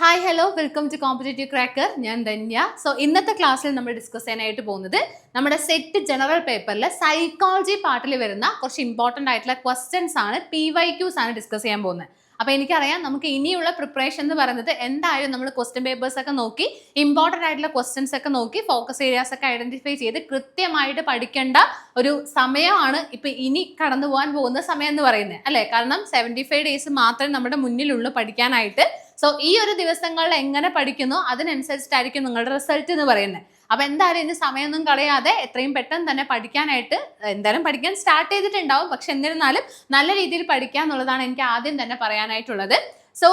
Hi hello welcome to competitive cracker. ഞാൻ Dhanya. So ഇന്നത്തെ ക്ലാസ്സിൽ നമ്മൾ ഡിസ്കസ് ചെയ്യാനായിട്ട് പോകുന്നത് നമ്മുടെ സെറ്റ് ജനറൽ പേപ്പറിൽ സൈക്കോളജി പാർട്ടിൽ വരുന്ന കുറച്ച് ഇമ്പോർട്ടൻ്റ് ആയിട്ടുള്ള ക്വസ്റ്റ്യൻസ് ആണ്, PYQs ആണ് ഡിസ്കസ് ചെയ്യാൻ പോകുന്നത്. അപ്പോൾ എനിക്കറിയാം നമുക്ക് ഇനിയുള്ള പ്രിപ്പറേഷൻ എന്ന് പറയുന്നത് എന്തായാലും നമ്മൾ ക്വസ്റ്റ്യൻ പേപ്പേഴ്സ് ഒക്കെ നോക്കി ഇമ്പോർട്ടൻ്റ് ആയിട്ടുള്ള ക്വസ്റ്റ്യൻസ് ഒക്കെ നോക്കി ഫോക്കസ് ഏരിയാസ് ഒക്കെ ഐഡന്റിഫൈ ചെയ്ത് കൃത്യമായിട്ട് പഠിക്കേണ്ട ഒരു സമയമാണ് ഇപ്പൊ ഇനി കടന്നു പോകാൻ പോകുന്ന സമയം എന്ന് പറയുന്നത്, അല്ലേ? കാരണം 75 days മാത്രമേ നമ്മുടെ മുന്നിലുള്ളൂ പഠിക്കാനായിട്ട്. സോ ഈ ഒരു ദിവസങ്ങളിൽ എങ്ങനെ പഠിക്കുന്നു അതിനനുസരിച്ചിട്ടായിരിക്കും നിങ്ങളുടെ റിസൾട്ട് എന്ന് പറയുന്നത്. അപ്പൊ എന്തായാലും ഇനി സമയമൊന്നും കളയാതെ എത്രയും പെട്ടെന്ന് തന്നെ പഠിക്കാനായിട്ട് എന്തായാലും പഠിക്കാൻ സ്റ്റാർട്ട് ചെയ്തിട്ടുണ്ടാവും. പക്ഷെ എന്നിരുന്നാലും നല്ല രീതിയിൽ പഠിക്കുക എന്നുള്ളതാണ് എനിക്ക് ആദ്യം തന്നെ പറയാനായിട്ടുള്ളത്. സോ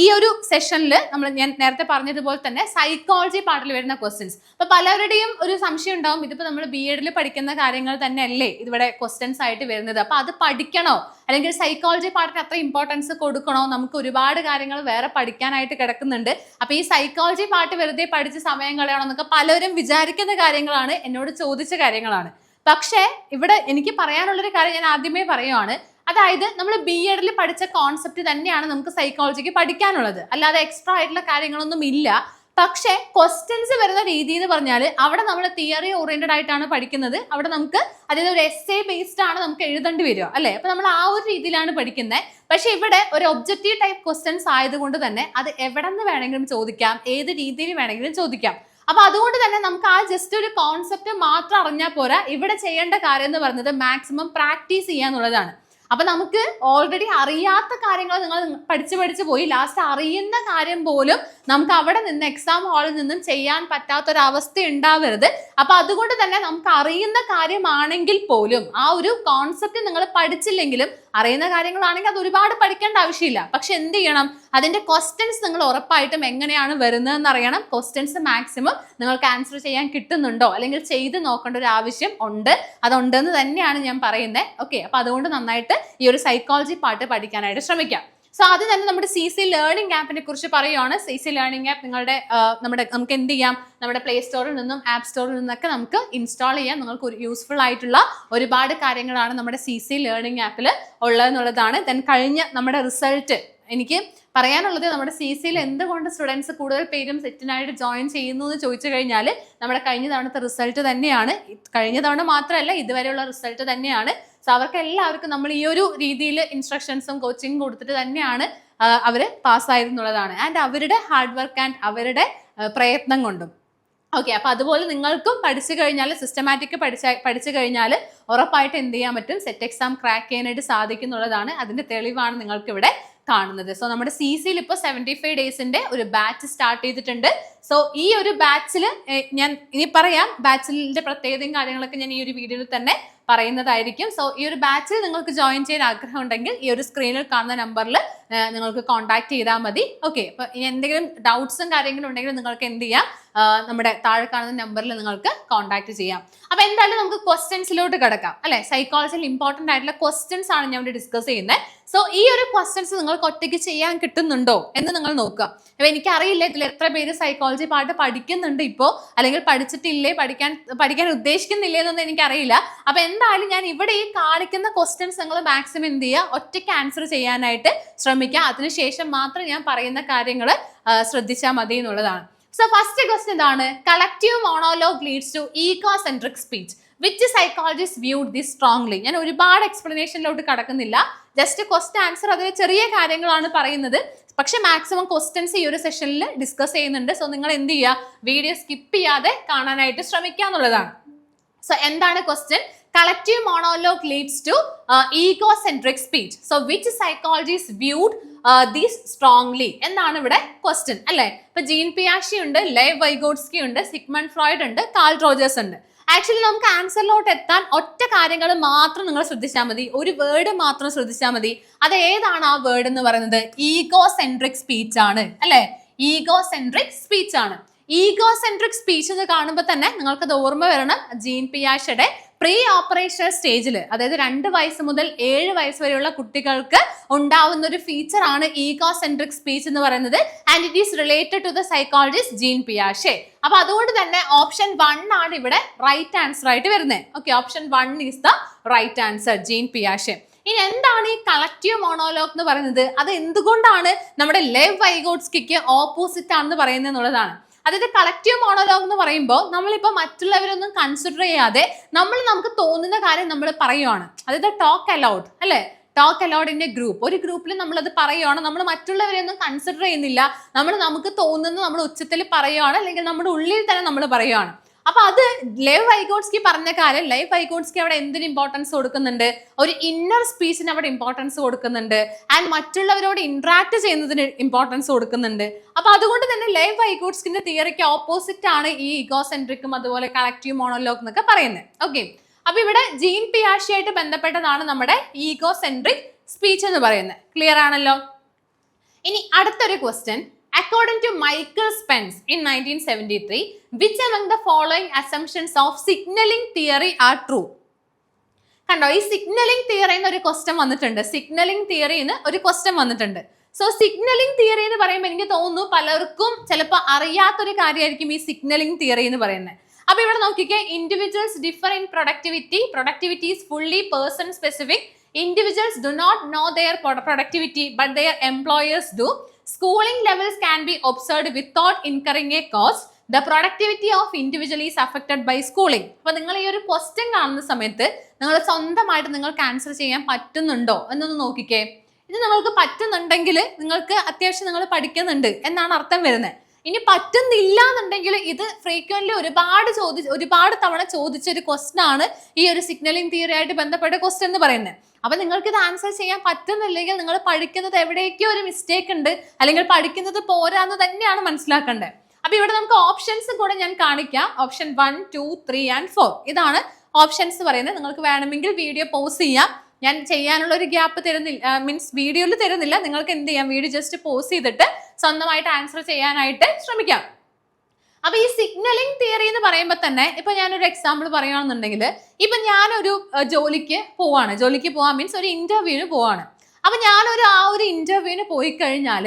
ഈ ഒരു സെഷനിൽ ഞാൻ നേരത്തെ പറഞ്ഞതുപോലെ തന്നെ സൈക്കോളജി പാർട്ടിൽ വരുന്ന ക്വസ്റ്റ്യൻസ്. അപ്പൊ പലരുടെയും ഒരു സംശയം ഉണ്ടാവും, ഇതിപ്പോ നമ്മൾ BEd പഠിക്കുന്ന കാര്യങ്ങൾ തന്നെ അല്ലേ ഇതിവിടെ ക്വസ്റ്റ്യൻസ് ആയിട്ട് വരുന്നത്, അപ്പൊ അത് പഠിക്കണോ അല്ലെങ്കിൽ സൈക്കോളജി പാർട്ടിന് അത്ര ഇമ്പോർട്ടൻസ് കൊടുക്കണോ? നമുക്ക് ഒരുപാട് കാര്യങ്ങൾ വേറെ പഠിക്കാനായിട്ട് കിടക്കുന്നുണ്ട്. അപ്പൊ ഈ സൈക്കോളജി പാർട്ട് വെറുതെ പഠിച്ച് സമയം കളയണോ എന്നൊക്കെ പലരും വിചാരിക്കുന്ന കാര്യങ്ങളാണ്, എന്നോട് ചോദിച്ച കാര്യങ്ങളാണ്. പക്ഷേ ഇവിടെ എനിക്ക് പറയാനുള്ളൊരു കാര്യം ഞാൻ ആദ്യമേ പറയുവാണ്. അതായത് നമ്മൾ BEd പഠിച്ച കോൺസെപ്റ്റ് തന്നെയാണ് നമുക്ക് സൈക്കോളജിക്ക് പഠിക്കാനുള്ളത്, അല്ലാതെ എക്സ്ട്രാ ആയിട്ടുള്ള കാര്യങ്ങളൊന്നും ഇല്ല. പക്ഷേ ക്വസ്റ്റ്യൻസ് വരുന്ന രീതി എന്ന് പറഞ്ഞാൽ അവിടെ നമ്മൾ തിയറി ഓറിയന്റഡ് ആയിട്ടാണ് പഠിക്കുന്നത്. അവിടെ നമുക്ക് അതായത് ഒരു essay ബേസ്ഡ് ആണ് നമുക്ക് എഴുതേണ്ടി വരിക, അല്ലേ? അപ്പൊ നമ്മൾ ആ ഒരു രീതിയിലാണ് പഠിക്കുന്നത്. പക്ഷെ ഇവിടെ ഒരു ഒബ്ജക്റ്റീവ് ടൈപ്പ് ക്വസ്റ്റ്യൻസ് ആയതുകൊണ്ട് തന്നെ അത് എവിടെ നിന്ന് വേണമെങ്കിലും ചോദിക്കാം, ഏത് രീതിയിൽ വേണമെങ്കിലും ചോദിക്കാം. അപ്പൊ അതുകൊണ്ട് തന്നെ നമുക്ക് ആ ജസ്റ്റ് ഒരു കോൺസെപ്റ്റ് മാത്രം അറിഞ്ഞാൽ പോരാ. ഇവിടെ ചെയ്യേണ്ട കാര്യം എന്ന് പറയുന്നത് മാക്സിമം പ്രാക്ടീസ് ചെയ്യാന്നുള്ളതാണ്. അപ്പൊ നമുക്ക് ഓൾറെഡി അറിയാത്ത കാര്യങ്ങൾ നിങ്ങൾ പഠിച്ചു പോയി ലാസ്റ്റ് അറിയുന്ന കാര്യം പോലും നമുക്ക് അവിടെ നിന്ന് എക്സാം ഹാളിൽ നിന്നും ചെയ്യാൻ പറ്റാത്തൊരവസ്ഥ ഉണ്ടാവരുത്. അപ്പൊ അതുകൊണ്ട് തന്നെ നമുക്ക് അറിയുന്ന കാര്യമാണെങ്കിൽ പോലും ആ ഒരു കോൺസെപ്റ്റ് നിങ്ങൾ പഠിച്ചില്ലെങ്കിലും അറിയുന്ന കാര്യങ്ങളാണെങ്കിൽ അത് ഒരുപാട് പഠിക്കേണ്ട ആവശ്യമില്ല. പക്ഷെ എന്ത് ചെയ്യണം, അതിന്റെ ക്വസ്റ്റ്യൻസ് നിങ്ങൾ ഉറപ്പായിട്ടും എങ്ങനെയാണ് വരുന്നതെന്ന് അറിയണം. ക്വസ്റ്റ്യൻസ് മാക്സിമം നിങ്ങൾക്ക് ആൻസർ ചെയ്യാൻ കിട്ടുന്നുണ്ടോ അല്ലെങ്കിൽ ചെയ്ത് നോക്കേണ്ട ഒരു ആവശ്യം ഉണ്ട്, അതുണ്ടെന്ന് തന്നെയാണ് ഞാൻ പറയുന്നത്. ഓക്കെ, അപ്പൊ അതുകൊണ്ട് നന്നായിട്ട് ഈ ഒരു സൈക്കോളജി പാർട്ട് പഠിക്കാനായിട്ട് ശ്രമിക്കാം. സോ ആദ്യം തന്നെ നമ്മുടെ CC ലേണിംഗ് ആപ്പിനെ കുറിച്ച് പറയുകയാണ്. CC ലേണിംഗ് ആപ്പ് നമുക്ക് എന്ത് ചെയ്യാം, നമ്മുടെ പ്ലേ സ്റ്റോറിൽ നിന്നും ആപ്പ് സ്റ്റോറിൽ നിന്നൊക്കെ നമുക്ക് ഇൻസ്റ്റാൾ ചെയ്യാം. നിങ്ങൾക്ക് ഒരു യൂസ്ഫുൾ ആയിട്ടുള്ള ഒരുപാട് കാര്യങ്ങളാണ് നമ്മുടെ CC ലേണിംഗ് ആപ്പിൽ ഉള്ളതെന്നുള്ളതാണ്. ദെൻ കഴിഞ്ഞ നമ്മുടെ റിസൾട്ട് എനിക്ക് പറയാനുള്ളത്, നമ്മുടെ CCയിൽ എന്തുകൊണ്ട് സ്റ്റുഡൻസ് കൂടുതൽ പേരും സെറ്റിനായിട്ട് ജോയിൻ ചെയ്യുന്നു എന്ന് ചോദിച്ചു കഴിഞ്ഞാൽ നമ്മുടെ കഴിഞ്ഞ തവണത്തെ റിസൾട്ട് തന്നെയാണ്. കഴിഞ്ഞ തവണ മാത്രമല്ല ഇതുവരെയുള്ള റിസൾട്ട് തന്നെയാണ്. സോ അവർക്ക് എല്ലാവർക്കും നമ്മൾ ഈ ഒരു രീതിയിൽ ഇൻസ്ട്രക്ഷൻസും കോച്ചിങ് കൊടുത്തിട്ട് തന്നെയാണ് അവര് പാസ്സായിരുന്നുള്ളതാണ്. ആൻഡ് അവരുടെ ഹാർഡ് വർക്ക് ആൻഡ് അവരുടെ പ്രയത്നം കൊണ്ടും. ഓക്കെ, അപ്പൊ അതുപോലെ നിങ്ങൾക്കും പഠിച്ചു കഴിഞ്ഞാൽ സിസ്റ്റമാറ്റിക് പഠിച്ചു കഴിഞ്ഞാൽ ഉറപ്പായിട്ട് എന്ത് ചെയ്യാൻ പറ്റും, സെറ്റ് എക്സാം ക്രാക്ക് ചെയ്യാനായിട്ട് സാധിക്കുന്നുള്ളതാണ്. അതിന്റെ തെളിവാണ് നിങ്ങൾക്ക് ഇവിടെ കാണുന്നത്. സോ നമ്മുടെ CCയിൽ ഇപ്പോൾ 75 days ഒരു ബാച്ച് സ്റ്റാർട്ട് ചെയ്തിട്ടുണ്ട്. സോ ഈ ഒരു ബാച്ചിൽ ഞാൻ ഇനി പറയാം, ബാച്ചിന്റെ പ്രത്യേകതയും കാര്യങ്ങളൊക്കെ ഞാൻ ഈ ഒരു വീഡിയോയിൽ തന്നെ പറയുന്നതായിരിക്കും. സോ ഈ ഒരു ബാച്ചിൽ നിങ്ങൾക്ക് ജോയിൻ ചെയ്യാൻ ആഗ്രഹം ഉണ്ടെങ്കിൽ ഈ ഒരു സ്ക്രീനിൽ കാണുന്ന നമ്പറിൽ നിങ്ങൾക്ക് കോൺടാക്ട് ചെയ്താൽ മതി. ഓക്കെ, അപ്പൊ ഇനി എന്തെങ്കിലും ഡൗട്ട്സും കാര്യങ്ങളും ഉണ്ടെങ്കിൽ നിങ്ങൾക്ക് എന്ത് ചെയ്യാം, നമ്മുടെ താഴെ കാണുന്ന നമ്പറിൽ നിങ്ങൾക്ക് കോൺടാക്ട് ചെയ്യാം. അപ്പൊ എന്തായാലും നമുക്ക് ക്വസ്റ്റ്യൻസിലോട്ട് കിടക്കാം, അല്ലെ? സൈക്കോളജിയിൽ ഇമ്പോർട്ടന്റ് ആയിട്ടുള്ള ക്വസ്റ്റ്യൻസ് ആണ് ഞാൻ ഇവിടെ ഡിസ്കസ് ചെയ്യുന്നത്. സോ ഈ ഒരു ക്വസ്റ്റ്യൻസ് നിങ്ങൾക്ക് ഒറ്റയ്ക്ക് ചെയ്യാൻ കിട്ടുന്നുണ്ടോ എന്ന് നിങ്ങൾ നോക്കുക. അപ്പൊ എനിക്കറിയില്ല ഇതിൽ എത്ര പേര് സൈക്കോളജി പാർട്ട് പഠിക്കുന്നുണ്ട് ഇപ്പോൾ, അല്ലെങ്കിൽ പഠിച്ചിട്ടില്ലേ, പഠിക്കാൻ ഉദ്ദേശിക്കുന്നില്ലേ എന്നൊന്നും എനിക്കറിയില്ല. അപ്പൊ എന്തായാലും ഞാൻ ഇവിടെ ഈ കാണിക്കുന്ന ക്വസ്റ്റ്യൻസ് നിങ്ങൾ മാക്സിമം എന്ത് ചെയ്യുക, ഒറ്റയ്ക്ക് ആൻസർ ചെയ്യാനായിട്ട് ശ്രമിക്കുക. അതിനുശേഷം മാത്രം ഞാൻ പറയുന്ന കാര്യങ്ങൾ ശ്രദ്ധിച്ചാൽ മതി എന്നുള്ളതാണ്. സോ ഫസ്റ്റ് ക്വസ്റ്റ്യൻ ഇതാണ്, collective monologue leads to egocentric speech. Which psychologist viewed this strongly? ഞാൻ ഒരുപാട് എക്സ്പ്ലനേഷനിലോട്ട് കടക്കുന്നില്ല, ജസ്റ്റ് ക്വസ്റ്റ്യൻ ആൻസർ അതിൽ ചെറിയ കാര്യങ്ങളാണ് പറയുന്നത്. പക്ഷെ മാക്സിമം ക്വസ്റ്റ്യൻസ് ഈ ഒരു സെഷനിൽ ഡിസ്കസ് ചെയ്യുന്നുണ്ട്. സോ നിങ്ങൾ എന്ത് ചെയ്യുക, വീഡിയോ സ്കിപ്പ് ചെയ്യാതെ കാണാനായിട്ട് ശ്രമിക്കുക എന്നുള്ളതാണ്. സോ എന്താണ് question? Collective monologue leads to egocentric speech. So which psychologist viewed this strongly എന്നാണ് ഇവിടെ ക്വസ്റ്റ്യൻ, അല്ലേ? ഇപ്പൊ ജീൻ പിയാഷി ഉണ്ട്, ലെവ് വൈഗോട്സ്കി ഉണ്ട്, സിഗ്മണ്ട് ഫ്രോയിഡ് ഉണ്ട്, കാൾ റോജേഴ്സ് ഉണ്ട്. ആക്ച്വലി നമുക്ക് ആൻസറിലോട്ട് എത്താൻ ഒറ്റ കാര്യങ്ങൾ മാത്രം നിങ്ങൾ ശ്രദ്ധിച്ചാൽ മതി, ഒരു വേർഡ് മാത്രം ശ്രദ്ധിച്ചാൽ മതി. അത് ഏതാണ് ആ വേർഡ് എന്ന് പറയുന്നത്? ഈഗോസെൻട്രിക് സ്പീച്ച് ആണ്, അല്ലെ? ഈഗോസെൻട്രിക് സ്പീച്ച് ആണ്. ഈഗോസെൻട്രിക് സ്പീച്ച് എന്ന് കാണുമ്പോൾ തന്നെ നിങ്ങൾക്ക് അത് ഓർമ്മ വരണം, ജീൻ പിയാഷയുടെ പ്രീ ഓപ്പറേഷണൽ സ്റ്റേജിൽ, അതായത് 2 വയസ്സ് മുതൽ 7 വയസ്സ് വരെയുള്ള കുട്ടികൾക്ക് ഉണ്ടാവുന്ന ഒരു ഫീച്ചർ ആണ് ഈഗോസെൻട്രിക് സ്പീച്ച് എന്ന് പറയുന്നത്. And it is related to the psychologist Jean പിയാഷെ. അപ്പൊ അതുകൊണ്ട് തന്നെ ഓപ്ഷൻ 1 ആണ് ഇവിടെ റൈറ്റ് ആൻസർ ആയിട്ട് വരുന്നത്. Okay, option 1 is the right answer, Jean പിയാഷെ. ഇനി എന്താണ് ഈ കളക്റ്റീവ് മോണോലോഗ് എന്ന് പറയുന്നത്? അത് എന്തുകൊണ്ടാണ് നമ്മുടെ ലെവ് വൈഗോട്സ്കിക്ക് ഓപ്പോസിറ്റ് ആണെന്ന് പറയുന്നത് എന്നുള്ളതാണ്. അതായത് കളക്റ്റീവ് മോണോലോഗ് എന്ന് പറയുമ്പോൾ നമ്മളിപ്പോൾ മറ്റുള്ളവരൊന്നും കൺസിഡർ ചെയ്യാതെ നമുക്ക് തോന്നുന്ന കാര്യം നമ്മൾ പറയുവാണ്. അതായത് ടോക്ക് അലൗഡ് അല്ലേ, talk allowed in A group. ഒരു ഗ്രൂപ്പിൽ നമ്മളത് പറയുവാണ്, നമ്മൾ മറ്റുള്ളവരെയൊന്നും കൺസിഡർ ചെയ്യുന്നില്ല, നമുക്ക് തോന്നുന്നത് നമ്മൾ ഉച്ചത്തിൽ പറയുവാണ്, അല്ലെങ്കിൽ നമ്മുടെ ഉള്ളിൽ തന്നെ നമ്മൾ പറയുവാണ്. അപ്പൊ അത് ലെവ് വൈഗോട്സ്കി പറഞ്ഞ കാര്യം, ലെവ് വൈഗോട്സ്കി അവിടെ എന്തിന് ഇമ്പോർട്ടൻസ് കൊടുക്കുന്നുണ്ട്? ഒരു ഇന്നർ സ്പീച്ചിന് അവിടെ ഇമ്പോർട്ടൻസ് കൊടുക്കുന്നുണ്ട്, ആൻഡ് മറ്റുള്ളവരോട് ഇന്ററാക്ട് ചെയ്യുന്നതിന് ഇമ്പോർട്ടൻസ് കൊടുക്കുന്നുണ്ട്. അപ്പൊ അതുകൊണ്ട് തന്നെ ലെവ് വൈഗോട്സ്കിന്റെ തിയറിക്ക് ഓപ്പോസിറ്റ് ആണ് ഈ ഇഗോസെൻട്രിക്കും അതുപോലെ കളക്റ്റീവ് മോണോലോഗ് എന്നൊക്കെ പറയുന്നത്. ഓക്കെ, അപ്പൊ ഇവിടെ ജീൻ പിയാഷെ ബന്ധപ്പെട്ടതാണ് നമ്മുടെ ഈഗോസെൻട്രിക് സ്പീച്ച് എന്ന് പറയുന്നത്. ക്ലിയർ ആണല്ലോ? ഇനി അടുത്തൊരു question. According to Michael Spence in 1973, which among the following assumptions of signaling theory are true? കണ്ടോ, ഈ സിഗ്നലിംഗ് തിയറി ഒരു ക്വസ്റ്റ്യൻ വന്നിട്ടുണ്ട്. സിഗ്നലിംഗ് തിയറിന്ന് ഒരു ക്വസ്റ്റ്യൻ വന്നിട്ടുണ്ട്. സോ സിഗ്നലിംഗ് തിയറി എന്ന് പറയുമ്പോൾ എനിക്ക് തോന്നുന്നു പലർക്കും ചിലപ്പോൾ അറിയാത്തൊരു കാര്യമായിരിക്കും ഈ സിഗ്നലിംഗ് തിയറി എന്ന് പറയുന്നത്. അപ്പൊ ഇവിടെ നോക്കിക്കേ, individuals differ in productivity is fully person specific. Individuals do not know their productivity but their employers do. Schooling levels can be observed without incurring a cost. The productivity of individual is affected by schooling. അപ്പൊ നിങ്ങൾ ഈ ഒരു question കാണുന്ന സമയത്ത് നിങ്ങൾ സ്വന്തമായിട്ട് നിങ്ങൾക്ക് answer ചെയ്യാൻ പറ്റുന്നുണ്ടോ എന്നൊന്ന് നോക്കിക്കേ. ഇത് നിങ്ങൾക്ക് പറ്റുന്നുണ്ടെങ്കിൽ നിങ്ങൾക്ക് അത്യാവശ്യം നിങ്ങൾ പഠിക്കുന്നുണ്ട് എന്നാണ് അർത്ഥം വരുന്നത്. ഇനി പറ്റുന്നില്ല എന്നുണ്ടെങ്കിൽ ഇത് ഫ്രീക്വന്റ്ലി ഒരുപാട് തവണ ചോദിച്ച ഒരു ക്വസ്റ്റ്യൻ ആണ് ഈ ഒരു സിഗ്നലിംഗ് തിയറി ആയിട്ട് ബന്ധപ്പെട്ട ക്വസ്റ്റ്യൻ എന്ന് പറയുന്നത്. അപ്പൊ നിങ്ങൾക്ക് ഇത് ആൻസർ ചെയ്യാൻ പറ്റുന്നില്ലെങ്കിൽ നിങ്ങൾ പഠിക്കുന്നത് എവിടേക്കോ ഒരു മിസ്റ്റേക്ക് ഉണ്ട്, അല്ലെങ്കിൽ പഠിക്കുന്നത് പോരാന്ന് തന്നെയാണ് മനസ്സിലാക്കേണ്ടത്. അപ്പൊ ഇവിടെ നമുക്ക് ഓപ്ഷൻസ് കൂടെ ഞാൻ കാണിക്കാം. ഓപ്ഷൻ 1, 2, 3 and 4 ഇതാണ് ഓപ്ഷൻസ് പറയുന്നത്. നിങ്ങൾക്ക് വേണമെങ്കിൽ വീഡിയോ പോസ് ചെയ്യാം. ഞാൻ ചെയ്യാനുള്ള ഒരു ഗ്യാപ്പ് തരുന്നില്ല, മീൻസ് വീഡിയോയിൽ തരുന്നില്ല. നിങ്ങൾക്ക് എന്ത് ചെയ്യാം, വീഡിയോ ജസ്റ്റ് പോസ് ചെയ്തിട്ട് സ്വന്തമായിട്ട് ആൻസർ ചെയ്യാനായിട്ട് ശ്രമിക്കാം. അപ്പൊ ഈ സിഗ്നലിംഗ് തിയറി എന്ന് പറയുമ്പോൾ തന്നെ ഇപ്പൊ ഞാനൊരു എക്സാമ്പിൾ പറയുകയാണെന്നുണ്ടെങ്കിൽ, ഇപ്പൊ ഞാനൊരു ജോലിക്ക് പോവാൻ മീൻസ് ഒരു ഇന്റർവ്യൂവിന് പോവാണ്. അപ്പൊ ഞാനൊരു ആ ഒരു ഇന്റർവ്യൂവിന് പോയി കഴിഞ്ഞാൽ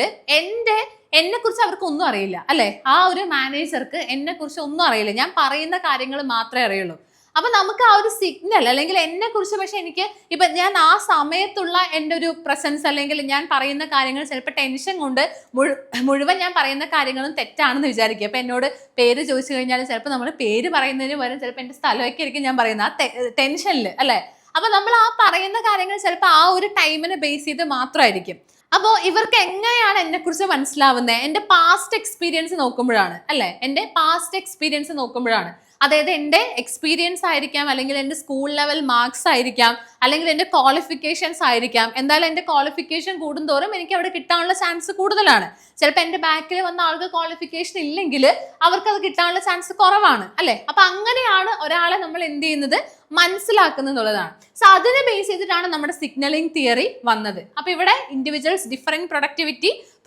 എന്നെ കുറിച്ച് അവർക്ക് ഒന്നും അറിയില്ല അല്ലെ, ആ ഒരു മാനേജർക്ക് എന്നെ കുറിച്ച് ഒന്നും അറിയില്ല, ഞാൻ പറയുന്ന കാര്യങ്ങൾ മാത്രമേ അറിയുള്ളൂ. അപ്പൊ നമുക്ക് ആ ഒരു സിഗ്നൽ അല്ലെങ്കിൽ എന്നെ കുറിച്ച്, പക്ഷെ എനിക്ക് ഇപ്പൊ ഞാൻ ആ സമയത്തുള്ള എൻ്റെ ഒരു പ്രസൻസ് അല്ലെങ്കിൽ ഞാൻ പറയുന്ന കാര്യങ്ങൾ ചിലപ്പോൾ ടെൻഷൻ കൊണ്ട് മുഴുവൻ ഞാൻ പറയുന്ന കാര്യങ്ങളും തെറ്റാണെന്ന് വിചാരിക്കുക. അപ്പൊ എന്നോട് പേര് ചോദിച്ചു കഴിഞ്ഞാൽ ചിലപ്പോൾ നമ്മൾ പേര് പറയുന്നതിന് പകരം ചിലപ്പോൾ എൻ്റെ സ്ഥലമൊക്കെ ആയിരിക്കും ഞാൻ പറയുന്നത് ആ ടെൻഷനിൽ അല്ലെ. അപ്പൊ നമ്മൾ ആ പറയുന്ന കാര്യങ്ങൾ ചിലപ്പോൾ ആ ഒരു ടൈമിനെ ബേസ് ചെയ്ത് മാത്രമായിരിക്കും. അപ്പോൾ ഇവർക്ക് എങ്ങനെയാണ് എന്നെ കുറിച്ച് മനസ്സിലാവുന്നത്? എൻ്റെ പാസ്റ്റ് എക്സ്പീരിയൻസ് നോക്കുമ്പോഴാണ് അല്ലെ, എൻ്റെ പാസ്റ്റ് എക്സ്പീരിയൻസ് നോക്കുമ്പോഴാണ്. അതായത് എൻ്റെ എക്സ്പീരിയൻസ് ആയിരിക്കാം, അല്ലെങ്കിൽ എൻ്റെ സ്കൂൾ ലെവൽ മാർക്സ് ആയിരിക്കാം, അല്ലെങ്കിൽ എൻ്റെ ക്വാളിഫിക്കേഷൻസ് ആയിരിക്കാം. എന്തായാലും എൻ്റെ ക്വാളിഫിക്കേഷൻ കൂടുന്തോറും എനിക്ക് അവിടെ കിട്ടാനുള്ള ചാൻസ് കൂടുതലാണ്. ചിലപ്പോൾ എൻ്റെ ബാക്കിൽ വന്ന ആൾക്ക് ക്വാളിഫിക്കേഷൻ ഇല്ലെങ്കിൽ അവർക്ക് അത് കിട്ടാനുള്ള ചാൻസ് കുറവാണ് അല്ലെ. അപ്പൊ അങ്ങനെയാണ് ഒരാളെ നമ്മൾ എന്ത് ചെയ്യുന്നത്, മനസ്സിലാക്കുന്നത് എന്നുള്ളതാണ്. സോ അതിനെ ബേസ് ചെയ്തിട്ടാണ് നമ്മുടെ സിഗ്നലിംഗ് തിയറി വന്നത്. അപ്പൊ ഇവിടെ individuals different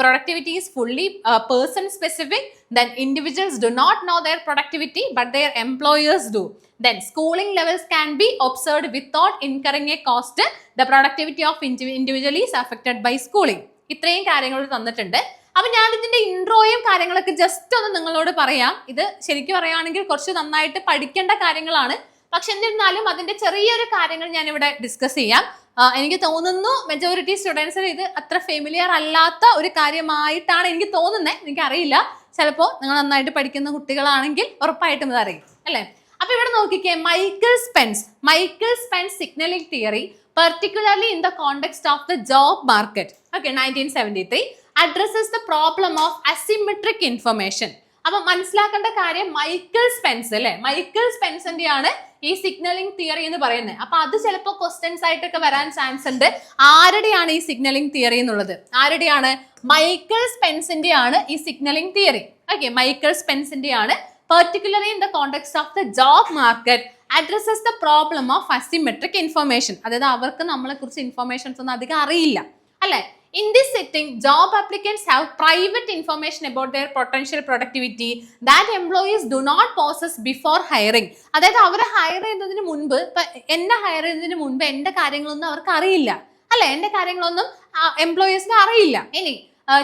productivity is fully person specific. Then individuals do not know their productivity but their employers do. Then schooling levels can be observed without incurring a cost. The productivity of individual is affected by schooling. ഇത്രയും കാര്യങ്ങൾ തന്നിട്ടുണ്ട്. അപ്പൊ ഞാൻ ഇതിന്റെ ഇൻട്രോയും കാര്യങ്ങളൊക്കെ just ഒന്ന് നിങ്ങളോട് പറയാം. ഇത് ശരിക്കും പറയുകയാണെങ്കിൽ കുറച്ച് നന്നായിട്ട് പഠിക്കേണ്ട കാര്യങ്ങളാണ്. പക്ഷെ എന്നിരുന്നാലും അതിന്റെ ചെറിയൊരു കാര്യങ്ങൾ ഞാൻ ഇവിടെ ഡിസ്കസ് ചെയ്യാം. എനിക്ക് തോന്നുന്നു മെജോറിറ്റി സ്റ്റുഡൻസിന് ഇത് അത്ര ഫെമിലിയർ അല്ലാത്ത ഒരു കാര്യമായിട്ടാണ് എനിക്ക് തോന്നുന്നത്. എനിക്കറിയില്ല, ചിലപ്പോൾ നിങ്ങൾ നന്നായിട്ട് പഠിക്കുന്ന കുട്ടികളാണെങ്കിൽ ഉറപ്പായിട്ടും ഇത് അറിയും അല്ലെ. അപ്പൊ ഇവിടെ നോക്കിക്കേ, Michael Spence signalling theory particularly in the context of the job market, okay, 1973 addresses the problem of asymmetric information. അപ്പൊ മനസ്സിലാക്കേണ്ട കാര്യം മൈക്കിൾ സ്പെൻസിന്റെ ആണ് ഈ സിഗ്നലിംഗ് തിയറി എന്ന് പറയുന്നത്. അപ്പൊ അത് ചിലപ്പോൾ ക്വസ്റ്റ്യൻസ് ആയിട്ടൊക്കെ വരാൻ ചാൻസ് ഉണ്ട്. ആരുടെയാണ് ഈ സിഗ്നലിംഗ് തിയറി എന്നുള്ളത്? ആരുടെയാണ്? മൈക്കിൾ സ്പെൻസിന്റെ ആണ് ഈ സിഗ്നലിംഗ് തിയറി. ഓക്കെ, മൈക്കിൾ സ്പെൻസിന്റെ ആണ്. particularly in the context of the job market addresses the problem of asymmetric information. അതായത് അവർക്ക് നമ്മളെ കുറിച്ച് ഇൻഫർമേഷൻസ് ഒന്നും അധികം അറിയില്ല അല്ലെ. In this setting, job applicants have private information about their potential productivity that employees do not possess before hiring. അതായത് അവരെ ഹയർ ചെയ്യുന്നതിന് മുൻപ്, ഇപ്പൊ എന്നെ ഹയർ ചെയ്യുന്നതിന് മുൻപ് എന്റെ കാര്യങ്ങളൊന്നും അവർക്ക് അറിയില്ല അല്ലെ, എന്റെ കാര്യങ്ങളൊന്നും എംപ്ലോയീസിന് അറിയില്ല. ഇനി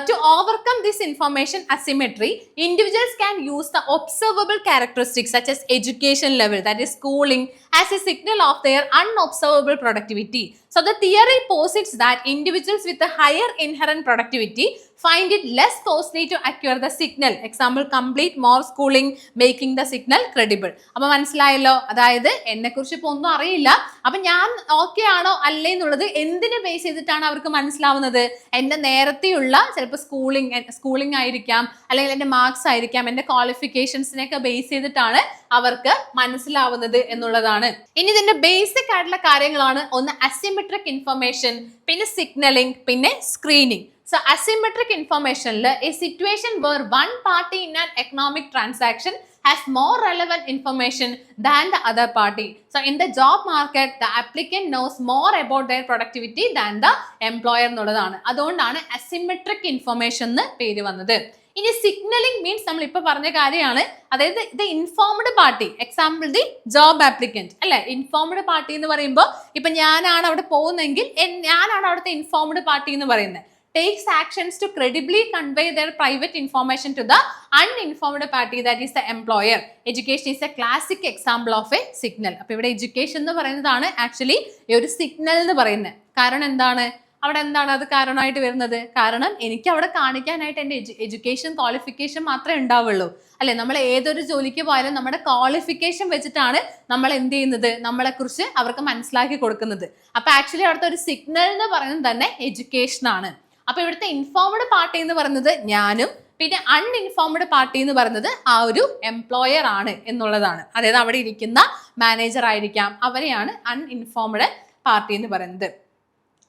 to overcome this information asymmetry, individuals can use the observable characteristics such as education level, that is schooling, as a signal of their unobservable productivity. So the theory posits that individuals with a higher inherent productivity find it less costly to acquire the signal. Example, complete more schooling, making the signal credible. അപ്പൊ മനസ്സിലായല്ലോ, അതായത് എന്നെ കുറിച്ച് ഇപ്പൊ ഒന്നും അറിയില്ല, അപ്പൊ ഞാൻ ഓക്കെ ആണോ അല്ലേ എന്നുള്ളത് എന്തിനെ ബേസ് ചെയ്തിട്ടാണ് അവർക്ക് മനസ്സിലാവുന്നത്? എന്റെ നേരത്തെയുള്ള ചിലപ്പോൾ സ്കൂളിംഗ് ആയിരിക്കാം, അല്ലെങ്കിൽ എന്റെ മാർക്സ് ആയിരിക്കാം, എന്റെ ക്വാളിഫിക്കേഷൻസിനെയൊക്കെ ബേസ് ചെയ്തിട്ടാണ് അവർക്ക് മനസ്സിലാവുന്നത് എന്നുള്ളതാണ്. ഇനി ഇതിന്റെ ബേസിക് ആയിട്ടുള്ള കാര്യങ്ങളാണ്. ഒന്ന് അസിമെട്രിക് ഇൻഫർമേഷൻ, പിന്നെ സിഗ്നലിംഗ്, പിന്നെ screening. So asymmetric information, a situation where one party in an economic transaction has more relevant information than the other party. So in the job market, the applicant knows more about their productivity than the employer എന്നുള്ളതാണ്. അതുകൊണ്ടാണ് asymmetric information എന്ന് പേര് വന്നത്. ഇനി signalling means നമ്മൾ ഇപ്പൊ പറഞ്ഞ കാര്യമാണ്, അതായത് ഇത് informed party, example the job applicant അല്ലെ. ഇൻഫോംഡ് പാർട്ടി എന്ന് പറയുമ്പോൾ ഇപ്പൊ ഞാനാണ് അവിടെ പോകുന്നെങ്കിൽ ഞാനാണ് അവിടുത്തെ ഇൻഫോംഡ് പാർട്ടി എന്ന് പറയുന്നത്. takes actions to credibly convey their private information to the uninformed party, that is the employer. Education is a classic example of a signal. അപ്പോൾ ഇവിടെ എഡ്യൂക്കേഷൻ എന്ന് പറയുന്നതാണ് ആക്ച്വലി ഈ ഒരു സിഗ്നൽ എന്ന് പറയുന്നത്. കാരണം എന്താണ് അവിടെ എന്താണ് അത് കാരണമായിട്ട് വരുന്നത്? കാരണം എനിക്ക് അവിടെ കാണിക്കാനായിട്ട് എൻ്റെ എഡ്യൂക്കേഷൻ ക്വാളിഫിക്കേഷൻ മാത്രമേ ഉണ്ടാവുള്ളൂ അല്ലെ. നമ്മൾ ഏതൊരു ജോലിക്ക് പോയാലും നമ്മുടെ ക്വാളിഫിക്കേഷൻ വെച്ചിട്ടാണ് നമ്മൾ എന്ത് ചെയ്യുന്നത്, നമ്മളെ കുറിച്ച് അവർക്ക് മനസ്സിലാക്കി കൊടുക്കുന്നത്. അപ്പൊ ആക്ച്വലി അവിടുത്തെ ഒരു സിഗ്നൽ എന്ന് പറയുന്നത് തന്നെ എഡ്യൂക്കേഷൻ ആണ്. അപ്പൊ ഇവിടുത്തെ ഇൻഫോംഡ് പാർട്ടി എന്ന് പറയുന്നത് ഞാനും, പിന്നെ അൺഇൻഫോംഡ് പാർട്ടി എന്ന് പറയുന്നത് ആ ഒരു എംപ്ലോയർ ആണ് എന്നുള്ളതാണ്. അതായത് അവിടെ ഇരിക്കുന്ന മാനേജർ ആയിരിക്കാം, അവരെയാണ് അൺഇൻഫോംഡ് പാർട്ടി എന്ന് പറയുന്നത്.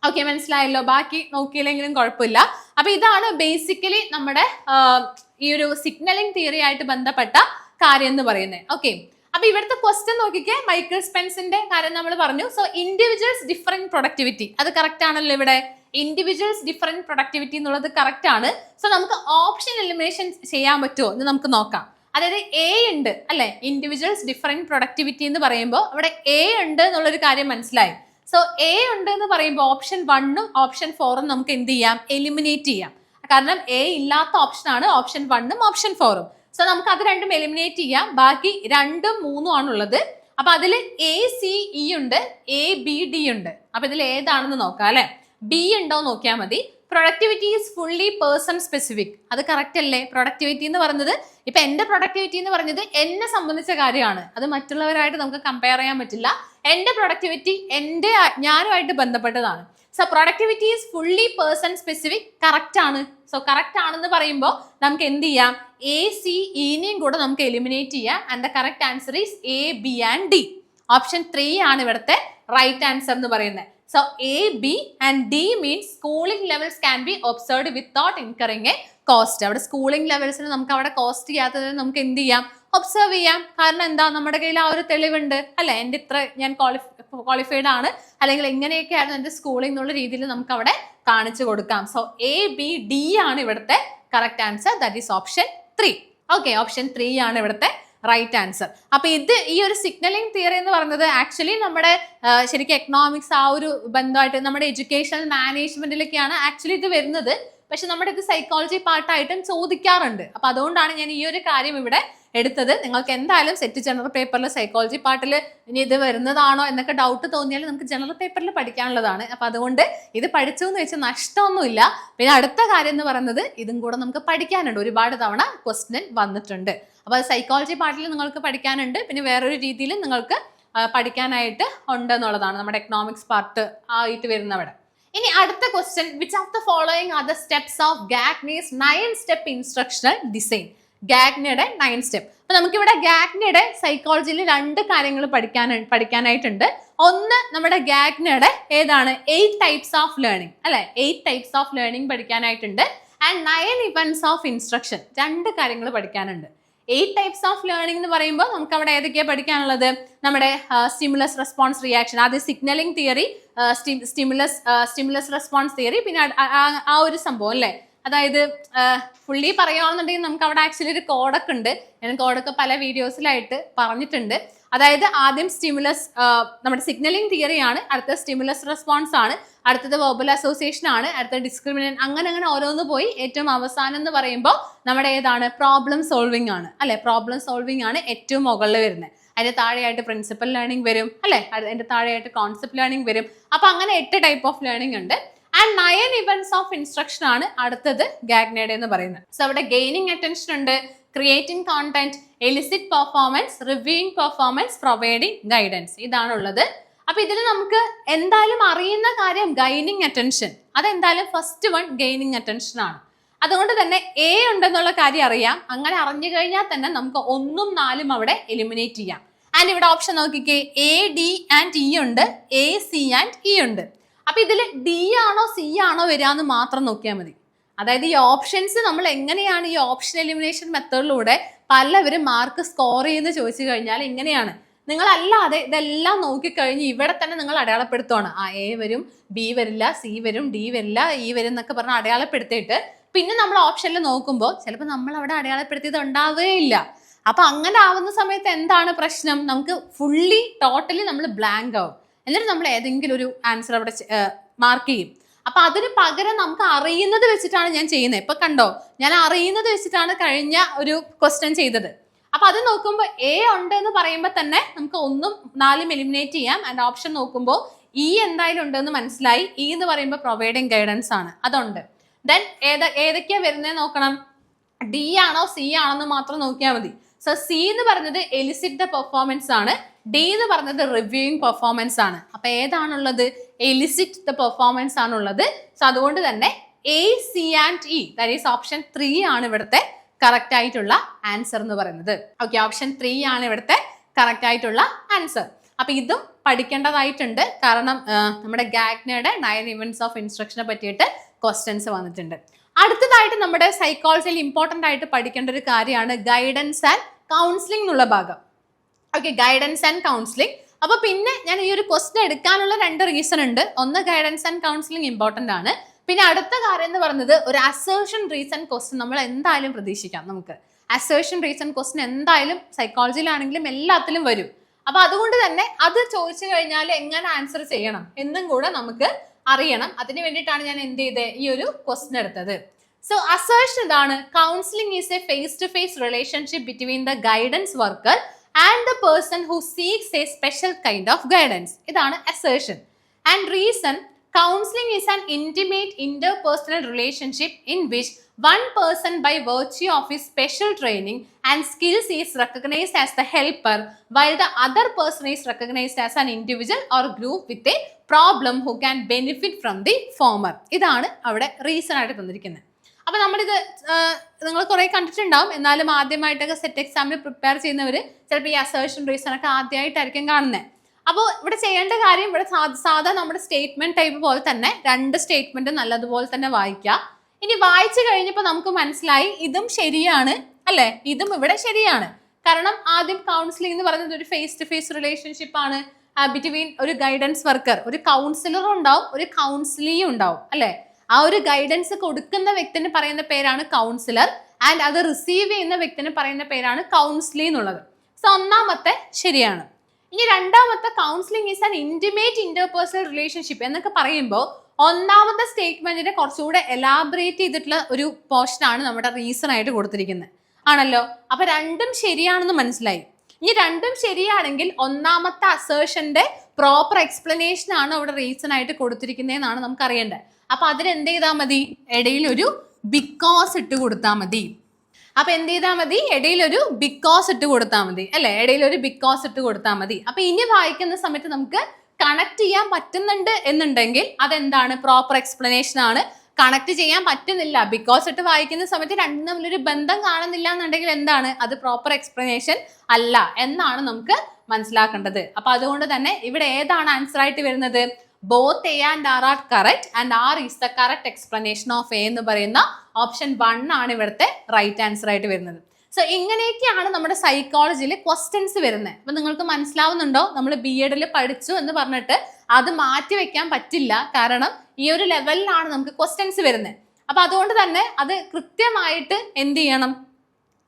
ഓക്കെ, മനസ്സിലായല്ലോ. ബാക്കി നോക്കിയില്ലെങ്കിലും കുഴപ്പമില്ല. അപ്പൊ ഇതാണ് ബേസിക്കലി നമ്മുടെ ഈ ഒരു സിഗ്നലിംഗ് തിയറി ആയിട്ട് ബന്ധപ്പെട്ട കാര്യം എന്ന് പറയുന്നത്. ഓക്കെ, അപ്പൊ ഇവിടുത്തെ ക്വസ്റ്റ്യൻ നോക്കിക്കേ, മൈക്കിൾ സ്പെൻസിന്റെ കാര്യം നമ്മൾ പറഞ്ഞു. സോ ഇൻഡിവിജ്വൽസ് ഡിഫറെന്റ് പ്രൊഡക്ടിവിറ്റി, അത് കറക്റ്റ് ആണല്ലോ. ഇവിടെ ഇൻഡിവിജ്വൽസ് ഡിഫറെന്റ് പ്രൊഡക്ടിവിറ്റി എന്നുള്ളത് കറക്റ്റ് ആണ്. സോ നമുക്ക് ഓപ്ഷൻ എലിമിനേഷൻ ചെയ്യാൻ പറ്റുമോ എന്ന് നമുക്ക് നോക്കാം. അതായത് എ ഉണ്ട് അല്ലെ, ഇൻഡിവിജ്വൽസ് ഡിഫറെന്റ് പ്രൊഡക്ടിവിറ്റി എന്ന് പറയുമ്പോൾ അവിടെ എ ഉണ്ട് എന്നുള്ളൊരു കാര്യം മനസ്സിലായി. സോ എ ഉണ്ട് എന്ന് പറയുമ്പോൾ ഓപ്ഷൻ 1ഉം ഓപ്ഷൻ 4ഉം നമുക്ക് എന്ത് ചെയ്യാം, എലിമിനേറ്റ് ചെയ്യാം. കാരണം എ ഇല്ലാത്ത ഓപ്ഷൻ ആണ് ഓപ്ഷൻ 1ഉം ഓപ്ഷൻ 4ഉം. സോ നമുക്ക് അത് രണ്ടും എലിമിനേറ്റ് ചെയ്യാം. ബാക്കി 2ഉം 3ഉം ആണുള്ളത്. അപ്പൊ അതിൽ എ സി ഇ ഉണ്ട്, എ ബി ഡി ഉണ്ട്. അപ്പൊ ഇതിൽ ഏതാണെന്ന് നോക്കാം അല്ലെ. ബി ഉണ്ടോ നോക്കിയാൽ മതി. Productivity is fully person specific, അത് കറക്റ്റ് അല്ലേ? പ്രൊഡക്ടിവിറ്റി എന്ന് പറയുന്നത് ഇപ്പൊ എന്റെ പ്രൊഡക്ടിവിറ്റി എന്ന് പറഞ്ഞത് എന്നെ സംബന്ധിച്ച കാര്യമാണ്, അത് മറ്റുള്ളവരായിട്ട് നമുക്ക് കമ്പയർ ചെയ്യാൻ പറ്റില്ല. എന്റെ പ്രൊഡക്ടിവിറ്റി ഞാനുമായിട്ട് ബന്ധപ്പെട്ടതാണ്. So productivity is fully person specific, correct ആണ്. സോ കറക്റ്റ് ആണെന്ന് പറയുമ്പോൾ നമുക്ക് എന്ത് ചെയ്യാം, എ സി ഇനെയും കൂടെ നമുക്ക് എലിമിനേറ്റ് ചെയ്യാം. And the correct answer is A B and D. Option 3 ആണ് ഇവിടുത്തെ റൈറ്റ് ആൻസർ എന്ന് പറയുന്നത്. So A, B and D means schooling levels can be observed without incurring a cost. അവിടെ സ്കൂളിംഗ് ലെവൽസിന് നമുക്ക് അവിടെ കോസ്റ്റ് ചെയ്യാത്തത് നമുക്ക് എന്ത് ചെയ്യാം, ഒബ്സർവ് ചെയ്യാം. കാരണം എന്താ, നമ്മുടെ കയ്യിൽ ആ ഒരു തെളിവുണ്ട് അല്ലെ, എൻ്റെ ഇത്ര ഞാൻ ക്വാളിഫൈഡ് ആണ്, അല്ലെങ്കിൽ എങ്ങനെയൊക്കെ ആയിരുന്നു എൻ്റെ സ്കൂളിംഗ് എന്നുള്ള രീതിയിൽ നമുക്ക് അവിടെ കാണിച്ചു കൊടുക്കാം. സോ എ ബി ഡി ആണ് ഇവിടുത്തെ correct answer, that is option 3. Okay, option 3 ആണ് ഇവിടുത്തെ റൈറ്റ് ആൻസർ. അപ്പൊ ഈ ഒരു സിഗ്നലിംഗ് തിയറി എന്ന് പറയുന്നത് ആക്ച്വലി നമ്മുടെ ശരിക്കും എക്കണോമിക്സ് ആ ഒരു ബന്ധമായിട്ട് നമ്മുടെ എഡ്യൂക്കേഷണൽ മാനേജ്മെന്റിലൊക്കെയാണ് ആക്ച്വലി ഇത് വരുന്നത്. പക്ഷെ നമ്മുടെ ഇത് സൈക്കോളജി പാർട്ടായിട്ടും ചോദിക്കാറുണ്ട്. അപ്പൊ അതുകൊണ്ടാണ് ഞാൻ ഈ ഒരു കാര്യം ഇവിടെ എടുത്തത്. നിങ്ങൾക്ക് എന്തായാലും സെറ്റ് ജനറൽ പേപ്പറിൽ സൈക്കോളജി പാർട്ടിൽ ഇനി ഇത് വരുന്നതാണോ എന്നൊക്കെ ഡൗട്ട് തോന്നിയാൽ നമുക്ക് ജനറൽ പേപ്പറിൽ പഠിക്കാനുള്ളതാണ്. അപ്പൊ അതുകൊണ്ട് ഇത് പഠിച്ചു എന്ന് വെച്ചാൽ നഷ്ടമൊന്നുമില്ല. പിന്നെ അടുത്ത കാര്യം എന്ന് പറയുന്നത് ഇതും കൂടെ നമുക്ക് പഠിക്കാനുണ്ട്. ഒരുപാട് തവണ ക്വസ്റ്റ്യൻ വന്നിട്ടുണ്ട്. അപ്പോൾ സൈക്കോളജി പാർട്ടിൽ നിങ്ങൾക്ക് പഠിക്കാനുണ്ട്, പിന്നെ വേറൊരു രീതിയിൽ നിങ്ങൾക്ക് പഠിക്കാനായിട്ട് ഉണ്ട് എന്നുള്ളതാണ് നമ്മുടെ എക്കണോമിക്സ് പാർട്ട് ആയിട്ട് വരുന്നവിടെ. ഇനി അടുത്ത question, which of the following are the steps of Gagne's 9 step instructional design. ഗാഗ്നിയുടെ 9 സ്റ്റെപ്പ്. അപ്പൊ നമുക്കിവിടെ ഗാഗ്നിയുടെ സൈക്കോളജിയിൽ 2 കാര്യങ്ങൾ പഠിക്കാനായിട്ടുണ്ട്. ഒന്ന് നമ്മുടെ ഗാഗ്നിയുടെ ഏതാണ് 8 ടൈപ്സ് ഓഫ് ലേണിംഗ് അല്ലെ, 8 ടൈപ്സ് ഓഫ് ലേണിംഗ് പഠിക്കാനായിട്ടുണ്ട്. ആൻഡ് 9 ഇവന്റ്സ് ഓഫ് ഇൻസ്ട്രക്ഷൻ, 2 കാര്യങ്ങൾ പഠിക്കാനുണ്ട്. 8 ടൈപ്സ് ഓഫ് ലേണിംഗ് എന്ന് പറയുമ്പോൾ നമുക്ക് അവിടെ ഏതൊക്കെയാണ് പഠിക്കാനുള്ളത്, നമ്മുടെ സ്റ്റിമുലസ് റെസ്പോൺസ് റിയാക്ഷൻ, ആദ്യം signalling theory, stimulus response theory, പിന്നെ ആ ഒരു സംഭവം അല്ലേ. അതായത് ഫുള്ളി പറയുകയാണെന്നുണ്ടെങ്കിൽ നമുക്ക് അവിടെ ആക്ച്വലി ഒരു കോഡൊക്കെ ഉണ്ട്. ഞാൻ കോഡൊക്കെ പല വീഡിയോസിലായിട്ട് പറഞ്ഞിട്ടുണ്ട്. അതായത് ആദ്യം സ്റ്റിമുലസ് നമ്മുടെ സിഗ്നലിംഗ് തിയറി ആണ്, അടുത്ത സ്റ്റിമുലസ് റെസ്പോൺസ് ആണ്, അടുത്തത് വെർബൽ അസോസിയേഷൻ ആണ്, അടുത്ത ഡിസ്ക്രിമിനേഷൻ, അങ്ങനെ ഓരോന്ന് പോയി ഏറ്റവും അവസാനം എന്ന് പറയുമ്പോൾ നമ്മുടെ ഏതാണ് പ്രോബ്ലം സോൾവിംഗ് ആണ് അല്ലെ. പ്രോബ്ലം സോൾവിംഗ് ആണ് ഏറ്റവും മുകളിൽ വരുന്നത്. അതിന്റെ താഴെയായിട്ട് പ്രിൻസിപ്പൽ ലേണിംഗ് വരും അല്ലെ, അതിന്റെ താഴെയായിട്ട് കോൺസെപ്റ്റ് ലേണിംഗ് വരും. അപ്പൊ അങ്ങനെ 8 ടൈപ്പ് ഓഫ് ലേണിംഗ് ഉണ്ട്. ആൻഡ് 9 ഇവന്റ്സ് ഓഫ് ഇൻസ്ട്രക്ഷൻ ആണ് അടുത്തത് ഗാഗ്നേഡ എന്ന് പറയുന്നത്. സോ അവിടെ ഗെയിനിങ് അറ്റൻഷൻ ഉണ്ട്, creating content, elicit performance, reviewing performance, providing guidance, ഇതാണുള്ളത്. അപ്പൊ ഇതിൽ നമുക്ക് എന്തായാലും അറിയുന്ന കാര്യം ഗൈനിങ് അറ്റൻഷൻ, അതെന്തായാലും ഫസ്റ്റ് വൺ ഗെയിനിങ് അറ്റൻഷൻ ആണ്. അതുകൊണ്ട് തന്നെ എ ഉണ്ടെന്നുള്ള കാര്യം അറിയാം. അങ്ങനെ അറിഞ്ഞു കഴിഞ്ഞാൽ തന്നെ നമുക്ക് 1ഉം 4ഉം അവിടെ എലിമിനേറ്റ് ചെയ്യാം. ആൻഡ് ഇവിടെ ഓപ്ഷൻ നോക്കിക്കേ, എ, ഡി ആൻഡ് ഇ ഉണ്ട്, എ, സി ആൻഡ് ഇ ഉണ്ട്. അപ്പൊ ഇതിൽ ഡി ആണോ സി ആണോ വരാന്ന് മാത്രം നോക്കിയാൽ മതി. അതായത് ഈ ഓപ്ഷൻസ് നമ്മൾ എങ്ങനെയാണ് ഈ ഓപ്ഷൻ എലിമിനേഷൻ മെത്തേഡിലൂടെ പലവരും മാർക്ക് സ്കോർ ചെയ്യുന്നത് ചോദിച്ചു കഴിഞ്ഞാൽ ഇങ്ങനെയാണ്. നിങ്ങളല്ലാതെ ഇതെല്ലാം നോക്കിക്കഴിഞ്ഞ് ഇവിടെ തന്നെ നിങ്ങൾ അടയാളപ്പെടുത്തുവാണ്. ആ എ വരും, ബി വരില്ല, സി വരും, ഡി വരില്ല, ഇ വരും എന്നൊക്കെ പറഞ്ഞ് അടയാളപ്പെടുത്തിയിട്ട് പിന്നെ നമ്മൾ ഓപ്ഷനിൽ നോക്കുമ്പോൾ ചിലപ്പോൾ നമ്മൾ അവിടെ അടയാളപ്പെടുത്തിയത് ഉണ്ടാവുകയില്ല. അപ്പൊ അങ്ങനെ ആവുന്ന സമയത്ത് എന്താണ് പ്രശ്നം? നമുക്ക് ഫുള്ളി ടോട്ടലി നമ്മൾ ബ്ലാങ്ക് ആവും. എന്നിട്ട് നമ്മൾ ഏതെങ്കിലും ഒരു ആൻസർ അവിടെ മാർക്ക് ചെയ്യും. അപ്പൊ അതിന് പകരം നമുക്ക് അറിയുന്നത് വെച്ചിട്ടാണ് ഞാൻ ചെയ്യുന്നത്. ഇപ്പൊ കണ്ടോ, ഞാൻ അറിയുന്നത് വെച്ചിട്ടാണ് കഴിഞ്ഞ ഒരു ക്വസ്റ്റ്യൻ ചെയ്തത്. അപ്പൊ അത് നോക്കുമ്പോൾ എ ഉണ്ട് എന്ന് പറയുമ്പോൾ തന്നെ നമുക്ക് 1ഉം 4ഉം എലിമിനേറ്റ് ചെയ്യാം. ആൻഡ് ഓപ്ഷൻ നോക്കുമ്പോൾ ഇ എന്തായാലും ഉണ്ടെന്ന് മനസ്സിലായി. ഇ എന്ന് പറയുമ്പോൾ പ്രൊവൈഡിങ് ഗൈഡൻസ് ആണ്, അതുണ്ട്. ദെൻ ഏതൊക്കെയാ വരുന്നത് നോക്കണം. ഡി ആണോ സി ആണോ എന്ന് മാത്രം നോക്കിയാൽ മതി. സോ സി എന്ന് പറഞ്ഞത് എലിസിറ്റ് ദ പെർഫോമൻസ് ആണ്, ഡി എന്ന് പറഞ്ഞത് റിവ്യൂയിങ് പെർഫോമൻസ് ആണ്. അപ്പൊ ഏതാണുള്ളത്? എലിസിറ്റ് ദ പെർഫോമൻസ് ആണുള്ളത്. സോ അതുകൊണ്ട് തന്നെ A, C and E, that is option 3 ആണ് ഇവിടുത്തെ കറക്റ്റ് ആയിട്ടുള്ള ആൻസർ എന്ന് പറയുന്നത്. ഓക്കെ, ഓപ്ഷൻ 3 ആണ് ഇവിടുത്തെ കറക്റ്റ് ആയിട്ടുള്ള ആൻസർ. അപ്പൊ ഇതും പഠിക്കേണ്ടതായിട്ടുണ്ട്. കാരണം നമ്മുടെ ഗാഗ്നയുടെ 9 ഇവന്റ്സ് ഓഫ് ഇൻസ്ട്രക്ഷനെ പറ്റിയിട്ട് ക്വസ്റ്റ്യൻസ് വന്നിട്ടുണ്ട്. അടുത്തതായിട്ട് നമ്മുടെ സൈക്കോളജിയിൽ ഇമ്പോർട്ടൻ്റ് ആയിട്ട് പഠിക്കേണ്ട ഒരു കാര്യമാണ് ഗൈഡൻസ് ആൻഡ് കൗൺസിലിംഗ് എന്നുള്ള ഭാഗം. Okay, guidance and counselling. അപ്പൊ പിന്നെ ഞാൻ ഈ ഒരു ക്വസ്റ്റ്യൻ എടുക്കാനുള്ള 2 റീസൺ ഉണ്ട്. ഒന്ന്, ഗൈഡൻസ് ആൻഡ് കൗൺസിലിംഗ് ഇമ്പോർട്ടൻ്റ് ആണ്. പിന്നെ അടുത്ത കാര്യം എന്ന് പറയുന്നത് ഒരു അസേർഷൻ റീസൺ ക്വസ്റ്റ്യൻ നമ്മൾ എന്തായാലും പ്രതീക്ഷിക്കാം. നമുക്ക് അസേർഷൻ റീസൺ ക്വസ്റ്റ്യൻ എന്തായാലും സൈക്കോളജിയിലാണെങ്കിലും എല്ലാത്തിലും വരും. അപ്പൊ അതുകൊണ്ട് തന്നെ അത് ചോദിച്ചു കഴിഞ്ഞാൽ എങ്ങനെ ആൻസർ ചെയ്യണം എന്നും കൂടെ നമുക്ക് അറിയണം. അതിന് വേണ്ടിയിട്ടാണ് ഞാൻ എന്ത് ചെയ്തത്, ഈ ഒരു ക്വസ്റ്റ്യൻ എടുത്തത്. സോ അസേർഷൻ ഇതാണ്: counselling is a face to face relationship between the guidance worker and the person who seeks a special kind of guidance. ഇതാണ് assertion. And reason: counseling is an intimate interpersonal relationship in which one person by virtue of his special training and skills is recognized as the helper while the other person is recognized as an individual or group with a problem who can benefit from the former. ഇതാണ് അവിടെ reason ആയിട്ട് തന്നിരിക്കുന്നത്. അപ്പൊ നമ്മളിത് നിങ്ങൾ കുറെ കണ്ടിട്ടുണ്ടാവും. എന്നാലും ആദ്യമായിട്ടൊക്കെ സെറ്റ് എക്സാമിന് പ്രിപ്പയർ ചെയ്യുന്നവർ ചിലപ്പോൾ ഈ അസേർഷൻ റീസൺ ഒക്കെ ആദ്യമായിട്ടായിരിക്കും കാണുന്നത്. അപ്പോൾ ഇവിടെ ചെയ്യേണ്ട കാര്യം, ഇവിടെ സാധാ നമ്മുടെ സ്റ്റേറ്റ്മെന്റ് ടൈപ്പ് പോലെ തന്നെ 2 സ്റ്റേറ്റ്മെന്റ് നല്ലതുപോലെ തന്നെ വായിക്കുക. ഇനി വായിച്ചു കഴിഞ്ഞപ്പോൾ നമുക്ക് മനസ്സിലായി ഇതും ശരിയാണ് അല്ലെ, ഇതും ഇവിടെ ശരിയാണ്. കാരണം ആദ്യം കൗൺസിലിംഗ് എന്ന് പറയുന്നത് ഒരു ഫേസ് ടു ഫേസ് റിലേഷൻഷിപ്പ് ആണ് ബിറ്റ്വീൻ ഒരു ഗൈഡൻസ് വർക്കർ, ഒരു കൗൺസിലറും ഉണ്ടാവും, ഒരു കൗൺസിലിയും ഉണ്ടാവും അല്ലെ. ആ ഒരു ഗൈഡൻസ് കൊടുക്കുന്ന വ്യക്തിന് പറയുന്ന പേരാണ് കൗൺസിലർ, ആൻഡ് അത് റിസീവ് ചെയ്യുന്ന വ്യക്തിന് പറയുന്ന പേരാണ് കൗൺസിലി എന്നുള്ളത്. സോ ഒന്നാമത്തെ ശരിയാണ്. ഇനി രണ്ടാമത്തെ counselling is an intimate interpersonal relationship എന്നൊക്കെ പറയുമ്പോൾ ഒന്നാമത്തെ സ്റ്റേറ്റ്മെന്റിനെ കുറച്ചുകൂടെ എലാബറേറ്റ് ചെയ്തിട്ടുള്ള ഒരു പോർഷൻ ആണ് നമ്മുടെ റീസൺ ആയിട്ട് കൊടുത്തിരിക്കുന്നത് ആണല്ലോ. അപ്പൊ 2ഉം ശരിയാണെന്ന് മനസ്സിലായി. ഇനി 2ഉം ശരിയാണെങ്കിൽ ഒന്നാമത്തെ അസേർഷന്റെ പ്രോപ്പർ എക്സ്പ്ലനേഷൻ ആണ് അവിടെ റീസൺ ആയിട്ട് കൊടുത്തിരിക്കുന്നതെന്നാണ് നമുക്ക് അറിയേണ്ടത്. അപ്പൊ അതിന് എന്ത് ചെയ്താൽ മതി, ഇടയിൽ ഒരു ബിക്കോസ് ഇട്ട് കൊടുത്താൽ മതി. അപ്പൊ എന്ത് ചെയ്താൽ മതി, ഇടയിൽ ഒരു ബിക്കോസ് ഇട്ട് കൊടുത്താൽ മതി അല്ലെ, ഇടയിൽ ഒരു ബിക്കോസ് ഇട്ട് കൊടുത്താൽ മതി. അപ്പൊ ഇനി വായിക്കുന്ന സമയത്ത് നമുക്ക് കണക്ട് ചെയ്യാൻ പറ്റുന്നുണ്ട് എന്നുണ്ടെങ്കിൽ അതെന്താണ്, പ്രോപ്പർ എക്സ്പ്ലനേഷൻ ആണ്. കണക്ട് ചെയ്യാൻ പറ്റുന്നില്ല, ബിക്കോസ് ഇട്ട് വായിക്കുന്ന സമയത്ത് രണ്ടും തമ്മിലൊരു ബന്ധം കാണുന്നില്ല എന്നുണ്ടെങ്കിൽ എന്താണ്, അത് പ്രോപ്പർ എക്സ്പ്ലനേഷൻ അല്ല എന്നാണ് നമുക്ക് മനസ്സിലാക്കേണ്ടത്. അപ്പൊ അതുകൊണ്ട് തന്നെ ഇവിടെ ഏതാണ് ആൻസർ ആയിട്ട് വരുന്നത്, both A and R R correct and R is the correct explanation of A എന്ന് പറയുന്ന ഓപ്ഷൻ 1 ആണ് ഇവിടുത്തെ റൈറ്റ് ആൻസർ ആയിട്ട് വരുന്നത്. സോ ഇങ്ങനെയൊക്കെയാണ് നമ്മുടെ സൈക്കോളജിയിൽ ക്വസ്റ്റ്യൻസ് വരുന്നത്. അപ്പൊ നിങ്ങൾക്ക് മനസ്സിലാവുന്നുണ്ടോ, നമ്മൾ BEdൽ പഠിച്ചു എന്ന് പറഞ്ഞിട്ട് അത് മാറ്റി വെക്കാൻ പറ്റില്ല. കാരണം ഈ ഒരു ലെവലിലാണ് നമുക്ക് ക്വസ്റ്റ്യൻസ് വരുന്നത്. അപ്പൊ അതുകൊണ്ട് തന്നെ അത് കൃത്യമായിട്ട് എന്ത് ചെയ്യണം,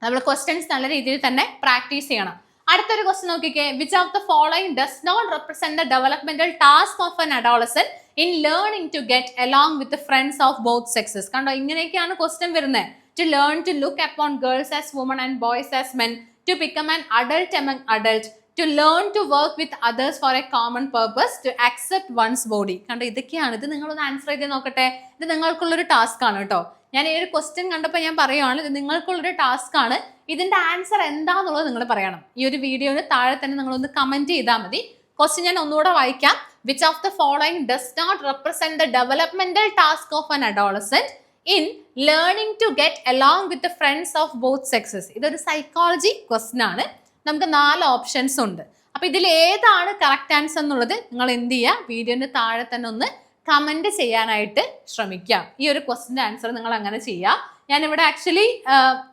നമ്മൾ ക്വസ്റ്റ്യൻസ് നല്ല രീതിയിൽ തന്നെ പ്രാക്ടീസ് ചെയ്യണം. അടുത്തൊരു ക്വസ്റ്റ്യൻ നോക്കിക്കേ, which of the following does not represent the developmental task of an adolescent in learning to get along with friends of both sexes. കണ്ടോ, ഇങ്ങനെയൊക്കെയാണ് ക്വസ്റ്റ്യൻ വരുന്നത്. To learn to look upon girls as women and boys as men, to become an adult among adult, to learn to work with others for a common purpose, to accept one's body. കണ്ടോ, ഇതൊക്കെയാണ്. ഇത് നിങ്ങളൊന്ന് answer ചെയ്ത് നോക്കട്ടെ. ഇത് നിങ്ങൾക്കുള്ളൊരു task ആണ് കേട്ടോ. ഞാൻ ഈ ഒരു ക്വസ്റ്റ്യൻ കണ്ടപ്പോൾ ഞാൻ പറയുവാണ്, ഇത് നിങ്ങൾക്കുള്ളൊരു ടാസ്ക് ആണ്. ഇതിന്റെ ആൻസർ എന്താണെന്നുള്ളത് നിങ്ങൾ പറയണം. ഈ ഒരു വീഡിയോന് താഴെ തന്നെ നിങ്ങളൊന്ന് കമന്റ് ചെയ്താൽ മതി. ക്വസ്റ്റ്യൻ ഞാൻ ഒന്നുകൂടെ വായിക്കാം. Which of the following does not represent the developmental task of an adolescent in learning to get along with the friends of both sexes? ഇതൊരു സൈക്കോളജി ക്വസ്റ്റ്യൻ ആണ്. നമുക്ക് 4 ഓപ്ഷൻസ് ഉണ്ട്. അപ്പൊ ഇതിൽ ഏതാണ് കറക്റ്റ് ആൻസർ എന്നുള്ളത് നിങ്ങൾ എന്ത് ചെയ്യുക, വീഡിയോന്റെ താഴെ തന്നെ ഒന്ന് കമന്റ് ചെയ്യാനായിട്ട് ശ്രമിക്കാം. ഈ ഒരു ക്വസ്റ്റിന്റെ ആൻസർ നിങ്ങൾ അങ്ങനെ ചെയ്യുക. ഞാനിവിടെ ആക്ച്വലി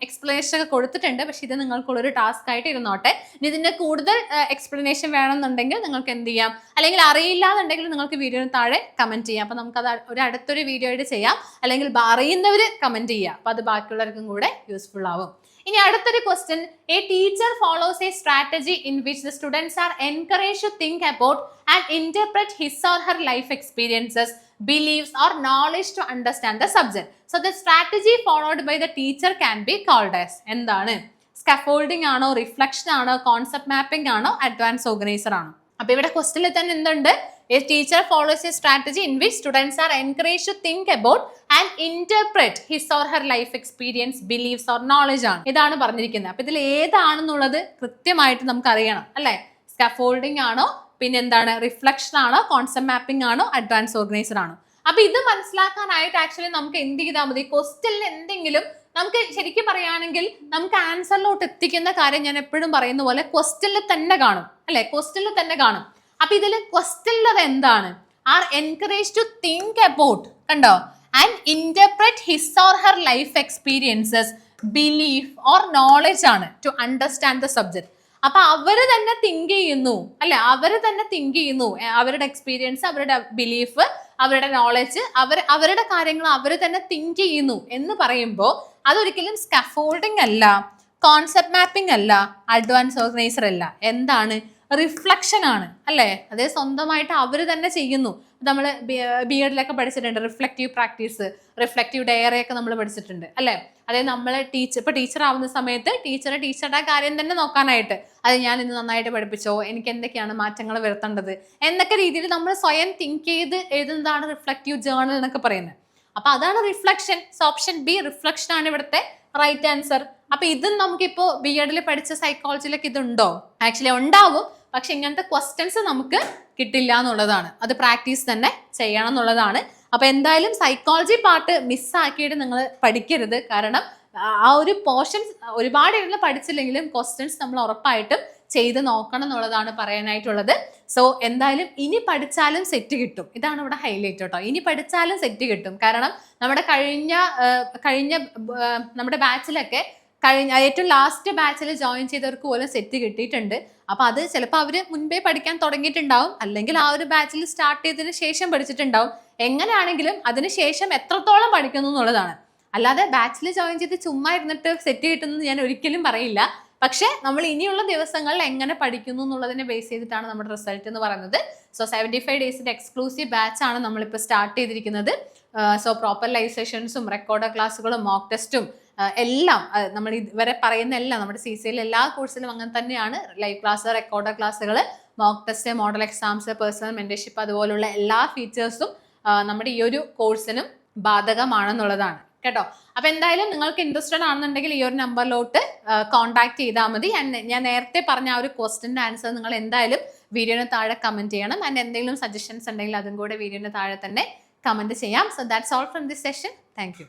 എക്സ്പ്ലനേഷൻ ഒക്കെ കൊടുത്തിട്ടുണ്ട്, പക്ഷെ ഇത് നിങ്ങൾക്കുള്ളൊരു ടാസ്ക് ആയിട്ട് ഇരുന്നോട്ടെ. ഇനി ഇതിന്റെ കൂടുതൽ എക്സ്പ്ലനേഷൻ വേണമെന്നുണ്ടെങ്കിൽ നിങ്ങൾക്ക് എന്ത് ചെയ്യാം, അല്ലെങ്കിൽ അറിയില്ല എന്നുണ്ടെങ്കിൽ നിങ്ങൾക്ക് വീഡിയോന് താഴെ കമന്റ് ചെയ്യാം. അപ്പൊ നമുക്കത് അടുത്തൊരു വീഡിയോ ആയിട്ട് ചെയ്യാം. അല്ലെങ്കിൽ അറിയുന്നവർ കമന്റ് ചെയ്യാം. അപ്പൊ അത് ബാക്കിയുള്ളവർക്കും കൂടെ യൂസ്ഫുൾ ആവും. ഇനി അടുത്തൊരു question, a teacher follows a strategy in which the students are encourage to think about and interpret his or her life experiences, beliefs or knowledge to understand the subject. So the strategy followed by the teacher can be called as എന്താണ്? Scaffolding ആണോ, reflection ആണോ, concept mapping ആണോ, advance organiser ആണോ? അപ്പൊ ഇവിടെ ക്വസ്റ്റ്യനിൽ തന്നെ എന്തുണ്ട്? A teacher follows a strategy in which students are encouraged to think about and interpret his or her life experience, beliefs or knowledge ആണ്. ഇതാണ് പറഞ്ഞിരിക്കുന്നത്. അപ്പൊ ഇതിൽ ഏതാണെന്നുള്ളത് കൃത്യമായിട്ട് നമുക്ക് അറിയണം അല്ലെ? സ്കാഫോൾഡിംഗ് ആണോ, പിന്നെ എന്താണ്, റിഫ്ലക്ഷൻ ആണോ, കോൺസെപ്റ്റ് മാപ്പിംഗ് ആണോ, അഡ്വാൻസ് ഓർഗനൈസർ ആണോ? അപ്പൊ ഇത് മനസ്സിലാക്കാനായിട്ട് ആക്ച്വലി നമുക്ക് എന്ത് ചെയ്താൽ മതി, ക്വസ്റ്റ്യനിൽ എന്തെങ്കിലും നമുക്ക് ശരിക്കും പറയുകയാണെങ്കിൽ നമുക്ക് ആൻസറിലോട്ട് എത്തിക്കുന്ന കാര്യം ഞാൻ എപ്പോഴും പറയുന്ന പോലെ ക്വസ്റ്റ്യനിൽ തന്നെ കാണും അല്ലെ? ക്വസ്റ്റ്യനിൽ തന്നെ കാണും. അപ്പൊ ഇതിൽ ക്വസ്റ്റ്യനിൽ അത് എന്താണ്? Are encourage to think about, കണ്ടോ, and interpret his or her life experiences, belief or knowledge ആണ് ടു അണ്ടർസ്റ്റാൻഡ് ദ സബ്ജക്ട്. അപ്പൊ അവര് തന്നെ തിങ്ക് ചെയ്യുന്നു അല്ലെ? അവര് തന്നെ തിങ്ക് ചെയ്യുന്നു. അവരുടെ എക്സ്പീരിയൻസ്, അവരുടെ ബിലീഫ്, അവരുടെ നോളജ്, അവരുടെ കാര്യങ്ങൾ അവര് തന്നെ തിങ്ക് ചെയ്യുന്നു എന്ന് പറയുമ്പോൾ അതൊരിക്കലും സ്കാഫോൾഡിംഗ് അല്ല, കോൺസെപ്റ്റ് മാപ്പിംഗ് അല്ല, അഡ്വാൻസ് ഓർഗനൈസർ അല്ല. എന്താണ്? റിഫ്ലക്ഷൻ ആണ് അല്ലേ? അതേ സ്വന്തമായിട്ട് അവർ തന്നെ ചെയ്യുന്നു. നമ്മൾ ബി.എഡിലൊക്കെ പഠിച്ചിട്ടുണ്ട് റിഫ്ലക്റ്റീവ് പ്രാക്ടീസ്, റിഫ്ലക്റ്റീവ് ഡയറി ഒക്കെ നമ്മൾ പഠിച്ചിട്ടുണ്ട് അല്ലേ? അതായത് നമ്മൾ ടീച്ചർ ആവുന്ന സമയത്ത് ടീച്ചറുടെ കാര്യം തന്നെ നോക്കാനായിട്ട്, അത് ഞാൻ ഇന്ന് നന്നായിട്ട് പഠിപ്പിച്ചോ, എനിക്ക് എന്തൊക്കെയാണ് മാറ്റങ്ങൾ വരുത്തേണ്ടത് എന്നൊക്കെ രീതിയിൽ നമ്മൾ സ്വയം തിങ്ക് ചെയ്ത് എഴുതുന്നതാണ് റിഫ്ലക്റ്റീവ് ജേർണൽ എന്നൊക്കെ പറയുന്നത്. അപ്പൊ അതാണ് റിഫ്ലക്ഷൻ. ഓപ്ഷൻ ബി റിഫ്ലക്ഷൻ ആണ് ഇവിടുത്തെ റൈറ്റ് ആൻസർ. അപ്പൊ ഇതും നമുക്കിപ്പോ ബി.എഡിൽ പഠിച്ച സൈക്കോളജിയിലൊക്കെ ഇതുണ്ടോ? ആക്ച്വലി ഉണ്ടാവും, പക്ഷെ ഇങ്ങനത്തെ ക്വസ്റ്റ്യൻസ് നമുക്ക് കിട്ടില്ല എന്നുള്ളതാണ്. അത് പ്രാക്ടീസ് തന്നെ ചെയ്യണം എന്നുള്ളതാണ്. അപ്പൊ എന്തായാലും സൈക്കോളജി പാർട്ട് മിസ്സാക്കിയിട്ട് നിങ്ങൾ പഠിക്കരുത്. കാരണം ആ ഒരു പോർഷൻസ് ഒരുപാട് ഇരുന്ന് പഠിച്ചില്ലെങ്കിലും ക്വസ്റ്റ്യൻസ് നമ്മൾ ഉറപ്പായിട്ടും ചെയ്ത് നോക്കണം എന്നുള്ളതാണ് പറയാനായിട്ടുള്ളത്. സോ എന്തായാലും ഇനി പഠിച്ചാലും സെറ്റ് കിട്ടും. ഇതാണ് ഇവിടെ ഹൈലൈറ്റ് കേട്ടോ. ഇനി പഠിച്ചാലും സെറ്റ് കിട്ടും. കാരണം നമ്മുടെ കഴിഞ്ഞ നമ്മുടെ ബാച്ചിലൊക്കെ ഏറ്റവും ലാസ്റ്റ് ബാച്ചിൽ ജോയിൻ ചെയ്തവർക്ക് പോലും സെറ്റ് കിട്ടിയിട്ടുണ്ട്. അപ്പൊ അത് ചിലപ്പോൾ അവര് മുൻപേ പഠിക്കാൻ തുടങ്ങിയിട്ടുണ്ടാവും, അല്ലെങ്കിൽ ആ ഒരു ബാച്ചിൽ സ്റ്റാർട്ട് ചെയ്തതിന് ശേഷം പഠിച്ചിട്ടുണ്ടാവും. എങ്ങനെയാണെങ്കിലും അതിനുശേഷം എത്രത്തോളം പഠിക്കുന്നു എന്നുള്ളതാണ്. അല്ലാതെ ബാച്ചിൽ ജോയിൻ ചെയ്ത് ചുമ്മാ ഇരുന്നിട്ട് സെറ്റ് കിട്ടുന്നത് ഞാൻ ഒരിക്കലും പറയില്ല. പക്ഷെ നമ്മൾ ഇനിയുള്ള ദിവസങ്ങളിൽ എങ്ങനെ പഠിക്കുന്നു എന്നുള്ളതിനെ ബേസ് ചെയ്തിട്ടാണ് നമ്മുടെ റിസൾട്ട് എന്ന് പറയുന്നത്. സോ 75 ഡേയ്സിന്റെ എക്സ്ക്ലൂസീവ് ബാച്ച് ആണ് നമ്മളിപ്പോൾ സ്റ്റാർട്ട് ചെയ്തിരിക്കുന്നത്. സോ പ്രോപ്പർ ലൈവ് സെഷൻസും റെക്കോർഡ് ക്ലാസ്സുകളും മോക്ക് ടെസ്റ്റും എല്ലാം നമ്മൾ ഇതുവരെ പറയുന്ന എല്ലാം നമ്മുടെ CCL എല്ലാ കോഴ്സിലും അങ്ങനെ തന്നെയാണ്. ലൈവ് ക്ലാസ്, റെക്കോർഡ് ക്ലാസ്സുകൾ, mock test, model exams, personal mentorship, അതുപോലുള്ള എല്ലാ ഫീച്ചേഴ്സും നമ്മുടെ ഈ ഒരു കോഴ്സിനും ബാധകമാണെന്നുള്ളതാണ് കേട്ടോ. അപ്പൊ എന്തായാലും നിങ്ങൾക്ക് ഇൻട്രസ്റ്റഡ് ആണെന്നുണ്ടെങ്കിൽ ഈ ഒരു നമ്പറിലോട്ട് കോൺടാക്ട് ചെയ്താൽ മതി. ഞാൻ നേരത്തെ പറഞ്ഞ ആ ഒരു ക്വസ്റ്റ്യൻ്റെ ആൻസർ നിങ്ങൾ എന്തായാലും വീഡിയോന് താഴെ കമന്റ് ചെയ്യണം. ആൻഡ് എന്തെങ്കിലും സജഷൻസ് ഉണ്ടെങ്കിൽ അതും കൂടെ വീഡിയോന് താഴെ തന്നെ കമന്റ് ചെയ്യാം. So that's all from this session. Thank you.